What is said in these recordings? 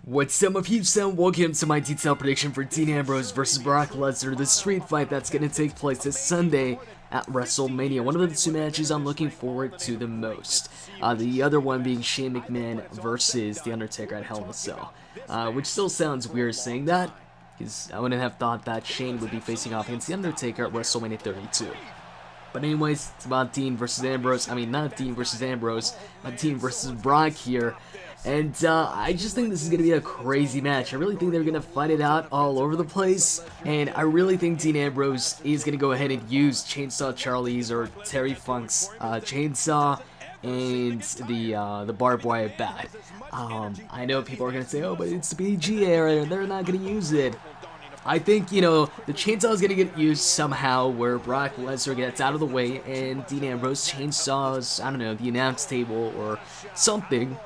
What's up, my peeps, and welcome to my detailed prediction for Dean Ambrose versus Brock Lesnar, the street fight that's going to take place this Sunday at WrestleMania. One of the two matches I'm looking forward to the most. The other one being Shane McMahon versus The Undertaker at Hell in a Cell. Which still sounds weird saying that, because I wouldn't have thought that Shane would be facing off against The Undertaker at WrestleMania 32. But anyways, it's about Dean versus Ambrose. I mean, not Dean versus Ambrose, but Dean versus Brock here. And I just think this is going to be a crazy match. I really think they're going to fight it out all over the place. And I really think Dean Ambrose is going to go ahead and use Chainsaw Charlie's or Terry Funk's chainsaw and the barbed wire bat. I know people are going to say, oh, but it's the PG era, they're not going to use it. I think, you know, the chainsaw is going to get used somehow where Brock Lesnar gets out of the way and Dean Ambrose chainsaws, I don't know, the announce table or something.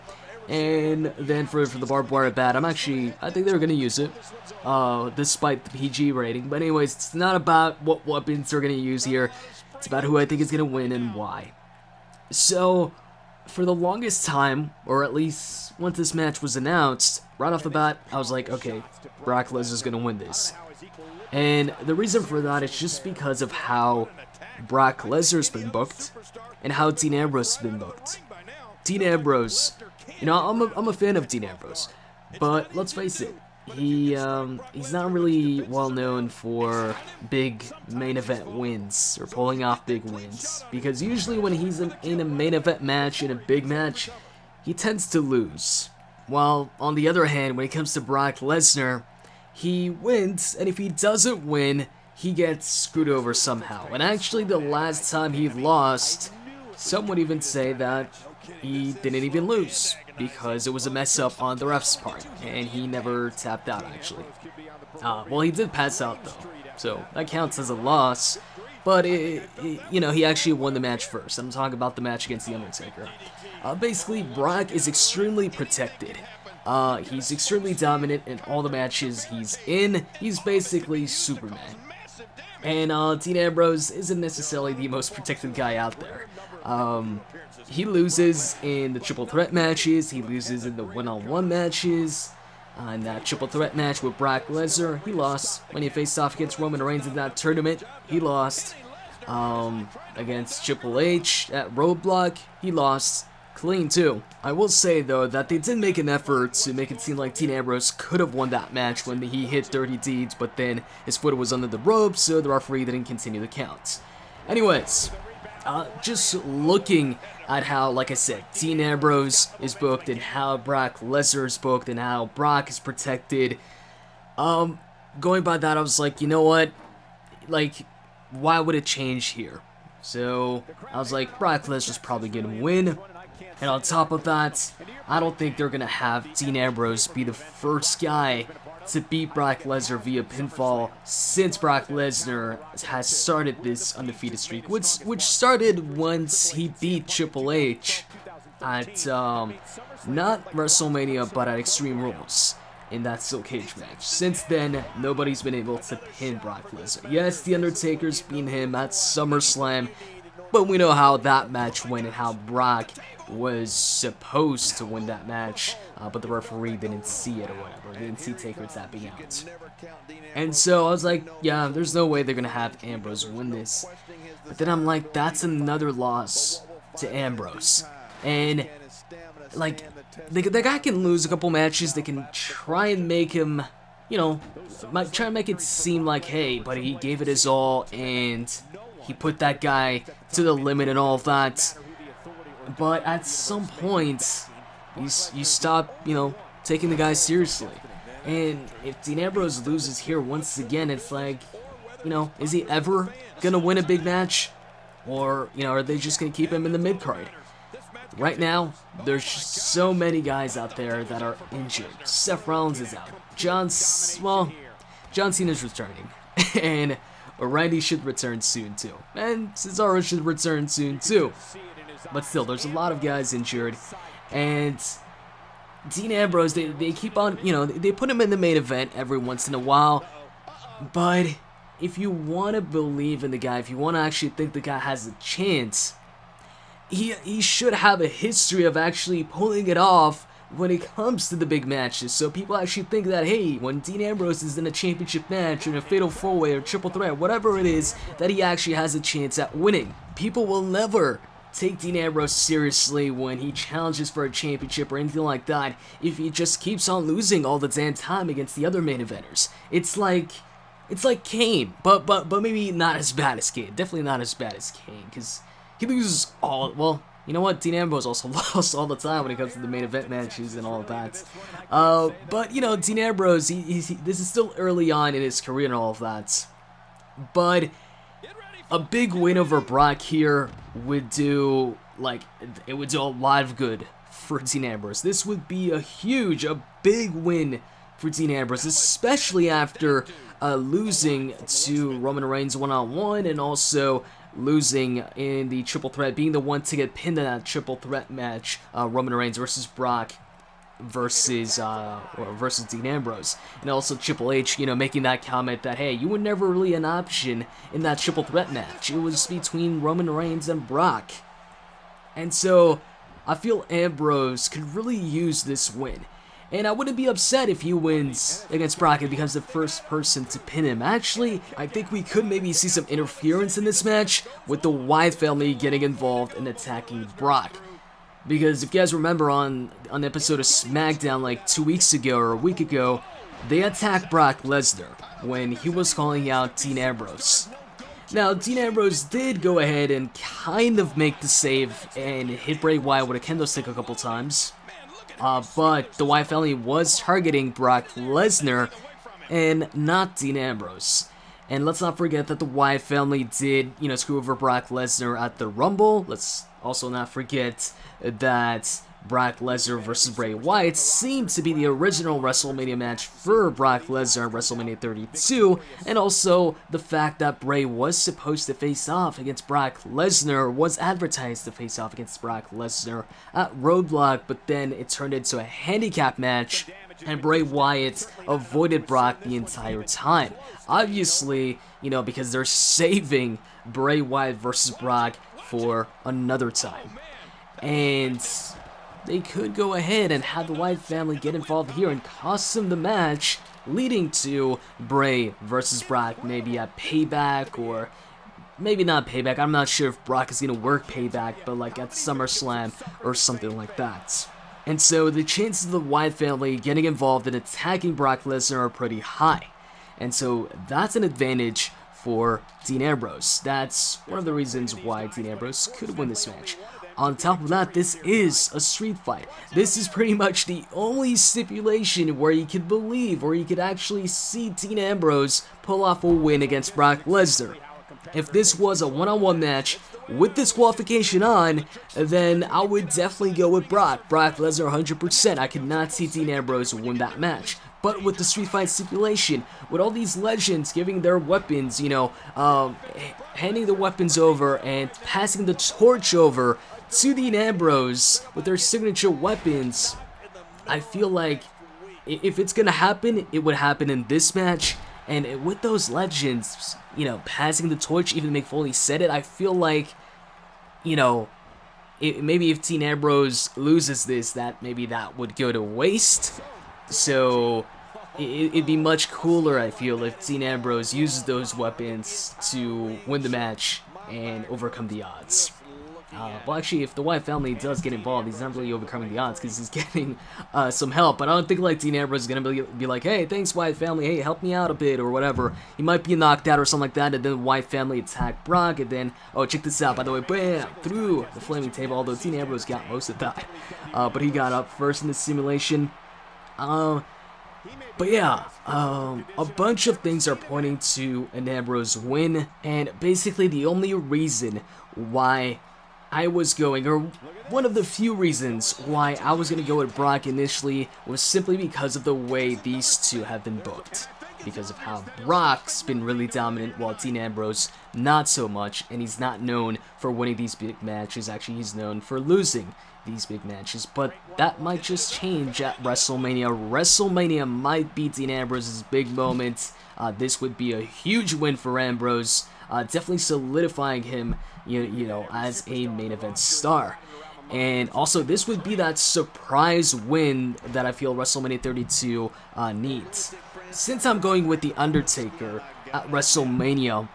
And then for the barbed wire bat, I think they're going to use it, despite the PG rating. But anyways, it's not about what weapons they're going to use here. It's about who I think is going to win and why. So, for the longest time, or at least once this match was announced, right off the bat, I was like, okay, Brock Lesnar's going to win this. And the reason for that is just because of how Brock Lesnar's been booked and how Dean Ambrose has been booked. Dean Ambrose, you know, I'm a fan of Dean Ambrose, but let's face it, he's not really well known for big main event wins or pulling off big wins, because usually when he's in a main event match, in a big match, he tends to lose. While on the other hand, when it comes to Brock Lesnar, he wins, and if he doesn't win, he gets screwed over somehow. And actually, the last time he lost, some would even say that he didn't even lose, because it was a mess up on the ref's part, and he never tapped out, actually. Well, he did pass out, though, so that counts as a loss, but, you know, he actually won the match first. I'm talking about the match against The Undertaker. Basically, Brock is extremely protected. He's extremely dominant in all the matches he's in. He's basically Superman. And Dean Ambrose isn't necessarily the most protected guy out there. He loses in the triple threat matches, he loses in the one-on-one matches. In that triple threat match with Brock Lesnar, he lost. When he faced off against Roman Reigns in that tournament, he lost. Against Triple H at Roadblock, he lost. Clean too. I will say though that they did make an effort to make it seem like Dean Ambrose could have won that match when he hit Dirty Deeds, but then his foot was under the ropes, so the referee didn't continue the count. Anyways, just looking at how, like I said, Dean Ambrose is booked and how Brock Lesnar is booked and how Brock is protected, going by that, I was like, you know what, like, why would it change here? So I was like, Brock Lesnar's probably gonna win. And on top of that, I don't think they're going to have Dean Ambrose be the first guy to beat Brock Lesnar via pinfall since Brock Lesnar has started this undefeated streak, which started once he beat Triple H at, not WrestleMania, but at Extreme Rules in that steel cage match. Since then, nobody's been able to pin Brock Lesnar. Yes, The Undertaker's beaten him at SummerSlam, but we know how that match went and how Brock was supposed to win that match, but the referee didn't see it or whatever. Didn't see Taker tapping out. And so I was like, yeah, there's no way they're going to have Ambrose win this. But then I'm like, that's another loss to Ambrose. And, like, the guy can lose a couple matches. They can try and make him, you know, try and make it seem like, hey, but he gave it his all and he put that guy to the limit and all of that. But at some point, you stop, you know, taking the guy seriously. And if Dean Ambrose loses here once again, it's like, you know, is he ever gonna win a big match? Or, you know, are they just gonna keep him in the mid-card? Right now, there's so many guys out there that are injured. Seth Rollins is out. John Cena's returning. And Randy should return soon too. And Cesaro should return soon too. But still, there's a lot of guys injured, and Dean Ambrose, they keep on, you know, they put him in the main event every once in a while, but if you want to believe in the guy, if you want to actually think the guy has a chance, he should have a history of actually pulling it off when it comes to the big matches. So people actually think that, hey, when Dean Ambrose is in a championship match, or in a fatal 4-way, or triple threat, whatever it is, that he actually has a chance at winning. People will never take Dean Ambrose seriously when he challenges for a championship or anything like that if he just keeps on losing all the damn time against the other main eventers. It's like Kane, but maybe not as bad as Kane. Definitely not as bad as Kane, because he loses all. Well, you know what? Dean Ambrose also lost all the time when it comes to the main event matches and all of that. But you know, Dean Ambrose, this is still early on in his career and all of that. But a big win over Brock here would do, it would do a lot of good for Dean Ambrose. This would be a big win for Dean Ambrose, especially after losing to Roman Reigns one-on-one, and also losing in the triple threat, being the one to get pinned in that triple threat match, Roman Reigns versus Brock versus Dean Ambrose. And also Triple H, you know, making that comment that, hey, you were never really an option in that triple threat match. It was between Roman Reigns and Brock. And so I feel Ambrose could really use this win. And I wouldn't be upset if he wins against Brock and becomes the first person to pin him. Actually, I think we could maybe see some interference in this match with the Wyatt family getting involved and attacking Brock. Because if you guys remember on an episode of SmackDown like 2 weeks ago or a week ago, they attacked Brock Lesnar when he was calling out Dean Ambrose. Now, Dean Ambrose did go ahead and kind of make the save and hit Bray Wyatt with a kendo stick a couple times. But the Wyatt family was targeting Brock Lesnar and not Dean Ambrose. And let's not forget that the Wyatt family did, you know, screw over Brock Lesnar at the Rumble. Let's also not forget that Brock Lesnar versus Bray Wyatt seemed to be the original WrestleMania match for Brock Lesnar at WrestleMania 32, and also the fact that Bray was supposed to face off against Brock Lesnar, was advertised to face off against Brock Lesnar at Roadblock, but then it turned into a handicap match, and Bray Wyatt avoided Brock the entire time. Obviously, you know, because they're saving Bray Wyatt versus Brock for another time. And they could go ahead and have the Wyatt family get involved here and cost them the match, leading to Bray versus Brock, maybe at Payback, or maybe not Payback. I'm not sure if Brock is going to work Payback, but like at SummerSlam or something like that. And so the chances of the Wyatt family getting involved and attacking Brock Lesnar are pretty high. And so that's an advantage for Dean Ambrose. That's one of the reasons why Dean Ambrose could win this match. On top of that, this is a street fight. This is pretty much the only stipulation where you could believe, or you could actually see Dean Ambrose pull off a win against Brock Lesnar. If this was a one-on-one match with disqualification on, then I would definitely go with Brock Lesnar 100%. I could not see Dean Ambrose win that match. But with the street fight stipulation, with all these legends giving their weapons, you know, handing the weapons over and passing the torch over to Dean Ambrose with their signature weapons, I feel like if it's gonna happen, it would happen in this match. And with those legends, you know, passing the torch, even Mick Foley said it, I feel like, you know, maybe if Dean Ambrose loses this, that maybe that would go to waste. So it'd be much cooler, I feel, if Dean Ambrose uses those weapons to win the match and overcome the odds. Well, actually, if the Wyatt family does get involved, he's not really overcoming the odds because he's getting some help. But I don't think like Dean Ambrose is going to be like, hey, thanks, Wyatt family. Hey, help me out a bit or whatever. He might be knocked out or something like that. And then the Wyatt family attack Brock. And then, oh, check this out, by the way. Bam! Through the flaming table. Although Dean Ambrose got most of that. But he got up first in the simulation. But yeah, a bunch of things are pointing to an Ambrose win. And basically the only reason why I was going, or one of the few reasons why I was going to go with Brock initially, was simply because of the way these two have been booked. Because of how Brock's been really dominant while Dean Ambrose not so much, and he's not known for winning these big matches. Actually, he's known for losing these big matches, but that might just change at WrestleMania. WrestleMania might be Dean Ambrose's big moment. This would be a huge win for Ambrose, definitely solidifying him, you know, as a main event star. And also, this would be that surprise win that I feel WrestleMania 32 needs. Since I'm going with The Undertaker at WrestleMania,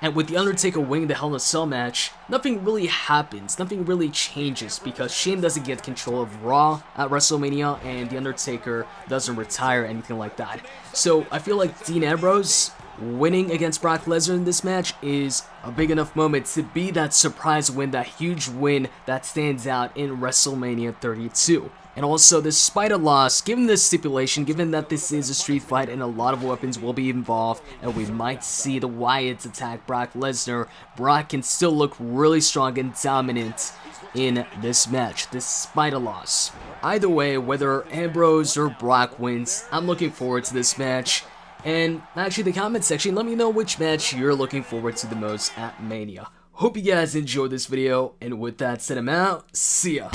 and with The Undertaker winning the Hell in a Cell match, nothing really happens, nothing really changes, because Shane doesn't get control of Raw at WrestleMania, and The Undertaker doesn't retire, anything like that. So I feel like Dean Ambrose winning against Brock Lesnar in this match is a big enough moment to be that surprise win, that huge win that stands out in WrestleMania 32. And also, despite a loss, given this stipulation, given that this is a street fight and a lot of weapons will be involved, and we might see the Wyatts attack Brock Lesnar, Brock can still look really strong and dominant in this match, despite a loss. Either way, whether Ambrose or Brock wins, I'm looking forward to this match. And actually, in the comment section, let me know which match you're looking forward to the most at Mania. Hope you guys enjoyed this video, and with that said, I'm out. See ya.